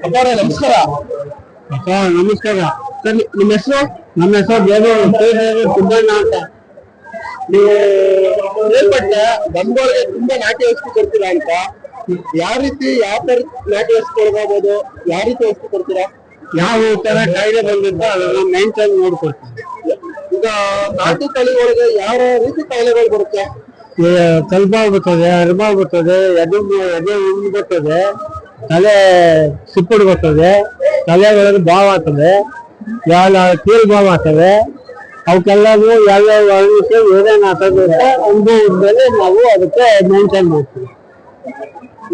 ಅಪ್ಪಾರೆ ನಮಸ್ಕಾರ. ನಮಸ್ಕಾರ ಸರ್ ನಿಮ್ಮ ಹೆಸರು? ನಮ್ಮ ಹೆಸರು ಸುಬ್ಬಣ್ಣ ಅಂತ. ನೀವು ಹೇಳ್ಪಟ್ಟೆ ಬಂದವರಿಗೆ ತುಂಬಾ ನಾಟಿ ಔಷಧಿ ಕೊಡ್ತೀರಾ ಅಂತ. ಯಾವ ತರ ನಾಟಿ ಔಷಧಿ ಕೊಡ್ಬೋದು, ಯಾವ ರೀತಿ ಔಷಧಿ ಕೊಡ್ತೀರಾ? ಯಾವ ತರ ಕಾಯಿಲೆ ಬಂದಿದ್ದೋ ಅದನ್ನ ಮೇಂಟೈನ್ ನೋಡ್ಕೊಡ್ತೀವಿ. ಈಗ ನಾಟಿ ತಳಿ ಒಳಗೆ ಯಾವ ರೀತಿ ಕಾಯಿಲೆಗಳು ಬರುತ್ತೆ? ಕಲ್ಬ ಬರ್ತದೆ, ಅರ್ಬ ಬರ್ತದೆ, ಎದೆ ಉಂಡು ಬರ್ತದೆ, ತಲೆ ಸಿಪ್ಪುಡು ಬರ್ತದೆ, ತಲೆ ಒಳಗೆ ಬಾವ್ ಆಗ್ತದೆ, ಕೀಲ್ ಬಾವ್ ಆಗ್ತದೆ. ಅವಕ್ಕೆಲ್ಲರೂ ಯಾವ್ಯಾವ ವರ್ಣಕ್ಕೆ ಏನೇನು ಆಗ್ತದೆ ಅಂತ ಮೇಲೆ ನಾವು ಅದಕ್ಕೆ ಮೇಂಟೈನ್ ಮಾಡ್ತೀವಿ.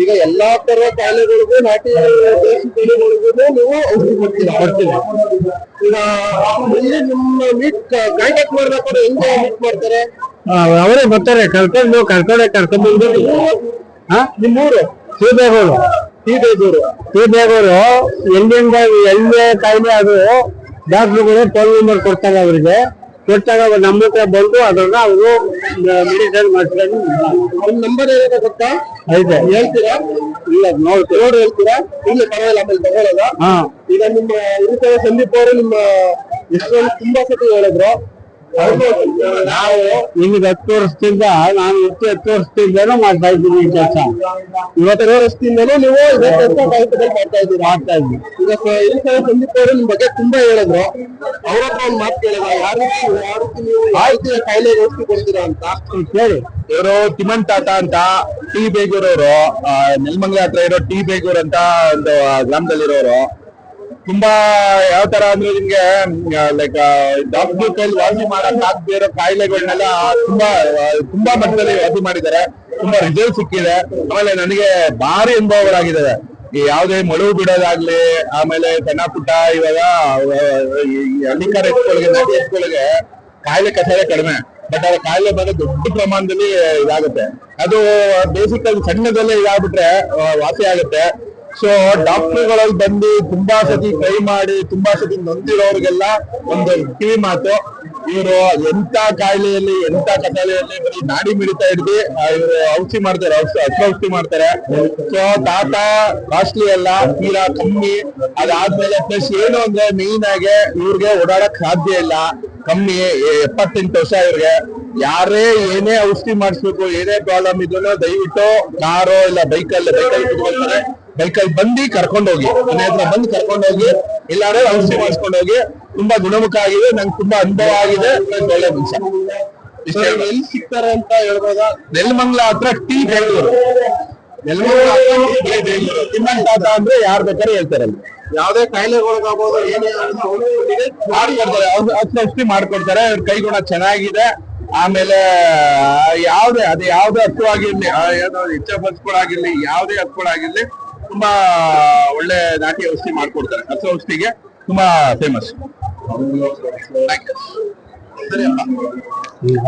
ಈಗ ಎಲ್ಲಾ ತರ ಕಾಯಿಲೆಗಳಿಗೂ ನಾಟಿ ದೇಶಿ ತಳಿಗಳಿಗೂ ನೀವು ಔಷಧಿ ಕೊಡ್ತೀವಿ. ಈಗ ಇಲ್ಲಿ ನಿಮ್ಮ ಮೀಟ್ ಕಾಂಟ್ಯಾಕ್ಟ್ ಮಾಡ್ಬೇಕಾದ್ರೆ ಹೆಂಗೆ ಮೀಟ್ ಮಾಡ್ತಾರೆ? ಅವರೇ ಬರ್ತಾರೆ, ಕರ್ಕೊಂಡ್ಬಂದು. ನಿಮ್ಮೂರು? ಶ್ರೀಬೇಗೂರು. ಎಲ್ಲಿಂದ ಎಲ್ಲೇ ಕಾಯಿಲೆ ಅದು ಡಾಕ್ಟರ್ಗಳು ಫೋನ್ ನಂಬರ್ ಕೊಡ್ತಾರೆ. ಅವರಿಗೆ ಕೊಟ್ಟಾಗ ನಮ್ಮ ಹತ್ರ ಬಂದು ಅದನ್ನ ಅವರು ಮೆಡಿಸಿನ್ ಮಾಡಿಸ್ಕೊಂಡು. ಒಂದ್ ನಂಬರ್ ಏನಾದ್ರು ಗೊತ್ತಾ? ಐತೆ, ಹೇಳ್ತೀರಾ? ಇಲ್ಲ ನೋಡಿ ಹೇಳ್ತೀರಾ? ಇಲ್ಲಿ ಪರವಾಗಿಲ್ಲ, ಆಮೇಲೆ ತಗೊಳ್ಳೋದ. ಈಗ ನಿಮ್ಮ ಹಿರಿಕರ ಸಂದೀಪ್ ಅವರು ನಿಮ್ಮ ಎಷ್ಟೊಂದು ತುಂಬಾ ಸತಿ ಹೇಳಿದ್ರು. ನಾವು ನಿಮಗೆ 10 ವರ್ಷದಿಂದ, ನಾನು 10 ವರ್ಷದಿಂದನೂ ಮಾಡ್ತಾ ಇದ್ದೀನಿ ಈ ಕೆಲಸ. 20 ವರ್ಷದಿಂದನೂ ನೀವು ಇದೇ ಕೆಲಸ ಮಾಡ್ತಾ ಇದ್ದೀವಿ. ಈಗ ಹಿರಿಕರ ಸಂದೀಪ್ ಅವರು ನಿಮ್ ಬಗ್ಗೆ ತುಂಬಾ ಹೇಳಿದ್ರು. ಅವ್ರ ಹತ್ರ ಒಂದು ಮಾತು ಕೇಳಿದ, ಯಾವ ರೀತಿ ನೀವು ಯಾವ ರೀತಿ ಕಾಯಿಲೆ ಔಷಧಿ ಕೊಡ್ತೀರಾ ಅಂತ ಹೇಳಿ. ಇವರು ತಿಮ್ಮನ್ ತಾತ ಅಂತ ಟಿ ಬೇಗೂರವರು, ನೆಲಮಂಗಲ ಹತ್ರ ಇರೋ ಟಿ ಬೇಗೂರ್ ಅಂತ ಒಂದು ಗ್ರಾಮದಲ್ಲಿರೋರು. ತುಂಬಾ ಯಾವ ತರ ಅಂದ್ರೆ ನಿಮ್ಗೆ ಲೈಕ್ ಡಾಕ್ಟರ್ ಕೈಲಿ ವಾಸಿ ಮಾಡಕ್ ಆಗದೆ ಇರೋ ಕಾಯಿಲೆಗಳನ್ನೆಲ್ಲ ತುಂಬಾ ಮಟ್ಟದಲ್ಲಿ ವಾಸಿ ಮಾಡಿದ್ದಾರೆ. ತುಂಬಾ ರಿಸಲ್ಟ್ ಸಿಕ್ಕಿದೆ. ಆಮೇಲೆ ನನಗೆ ಭಾರಿ ಅನುಭವಗಳಾಗಿದ್ದಾವೆ. ಈ ಯಾವುದೇ ಮಳುವು ಬಿಡೋದಾಗ್ಲಿ, ಆಮೇಲೆ ಸಣ್ಣ ಪುಟ್ಟ ಇವಾಗ ಹಳ್ಳಿಕಾರ ಎತ್ಕೊಳಗೆ, ನಾಟಿ ಎತ್ಕೊಳಗೆ ಕಾಯಿಲೆ ಕಸಾಲೆ ಕಡಿಮೆ, ಬಟ್ ಅದ್ರ ಕಾಯಿಲೆ ಬಂದ್ರೆ ದೊಡ್ಡ ಪ್ರಮಾಣದಲ್ಲಿ ಇದಾಗುತ್ತೆ. ಅದು ಬೇಸಿಕ್ ಆಗಿ ಸಣ್ಣದಲ್ಲೇ ಇದಾಗ್ಬಿಟ್ರೆ ವಾಸಿ ಆಗುತ್ತೆ. ಸೊ ಡಾಕ್ಟರ್ಗಳಲ್ಲಿ ಬಂದು ತುಂಬಾ ಸತಿ ಟ್ರೈ ಮಾಡಿ, ತುಂಬಾ ಸತಿ ನೊಂದಿರೋರ್ಗೆಲ್ಲ ಒಂದು ಕಿವಿ ಮಾತು, ಇವರು ಎಂತ ಕಾಯಿಲೆಯಲ್ಲಿ, ಎಂತ ಕಸಾಲೆಯಲ್ಲಿ ಬರೀ ನಾಡಿ ಮಿಡಿತಾ ಹಿಡ್ದು ಇವರು ಔಷಧಿ ಮಾಡ್ತಾರೆ, ಔಷಧಿ ಮಾಡ್ತಾರೆ. ಸೊ ತಾತ ಕಾಸ್ಟ್ಲಿ ಅಲ್ಲ, ತೀರಾ ಕಮ್ಮಿ. ಅದಾದ್ಮೇಲೆ ಪ್ಲಸ್ ಏನು ಅಂದ್ರೆ ಮೇನ್ ಆಗಿ ಇವ್ರಿಗೆ ಓಡಾಡಕ್ ಸಾಧ್ಯ ಇಲ್ಲ, ಕಮ್ಮಿ. 78 ವರ್ಷ ಇವ್ರಿಗೆ. ಯಾರೇ ಏನೇ ಔಷಧಿ ಮಾಡಿಸ್ಬೇಕು, ಏನೇ ಪ್ರಾಬ್ಲಮ್ ಇದನ್ನು ದಯವಿಟ್ಟು ಕಾರೋ ಇಲ್ಲ ಬೈಕಲ್ಲಿ ಕುತ್ಕೊಳ್ತಾರೆ, ಬೈಕಲ್ಲಿ ಬಂದು ಕರ್ಕೊಂಡೋಗಿ, ಮನೆ ಹತ್ರ ಬಂದು ಕರ್ಕೊಂಡೋಗಿ, ಇಲ್ಲಾಂದ್ರೆ ಔಷಧಿ ಮಾಡಿಸ್ಕೊಂಡೋಗಿ. ತುಂಬಾ ಗುಣಮುಖ ಆಗಿದೆ, ನಂಗೆ ತುಂಬಾ ಅನುಭವ ಆಗಿದೆ. ಒಳ್ಳೆ ಮನುಷ್ಯ. ಎಲ್ಲಿ ಸಿಗ್ತಾರೆ ಅಂತ ಹೇಳ್ಬೋದಾ? ನೆಲಮಂಗಲ ಹತ್ರ ಟಿ ಬೇಗೂರು. ತಿಮ್ಮನ್ ತಾತ ಅಂದ್ರೆ ಯಾರು ಬೇಕಾದ್ರೆ ಹೇಳ್ತಾರಲ್ಲ. ಯಾವ್ದೇ ಕಾಯಿಲೆಗೊಳಗಾಗ್ಬೋದು, ಏನೇ ಮಾಡ್ಕೊಡ್ತಾರೆ, ಔಷಧಿ ಮಾಡ್ಕೊಡ್ತಾರೆ. ಅವ್ರ ಕೈಗುಣ ಚೆನ್ನಾಗಿದೆ. ಆಮೇಲೆ ಯಾವ್ದೇ ಹಸುವಾಗಿರ್ಲಿ, ಏನೋ ಇಚ್ಛಾಪತ್ಗಳಾಗಿರ್ಲಿ, ಯಾವುದೇ ಹಸುಗಳಾಗಿರ್ಲಿ ತುಂಬಾ ಒಳ್ಳೆ ನಾಟಿ ಔಷಧಿ ಮಾಡ್ಕೊಡ್ತಾರೆ. ಹಸು ಔಷಧಿಗೆ ತುಂಬಾ ಫೇಮಸ್. ಸರಿ ಅಪ್ಪ.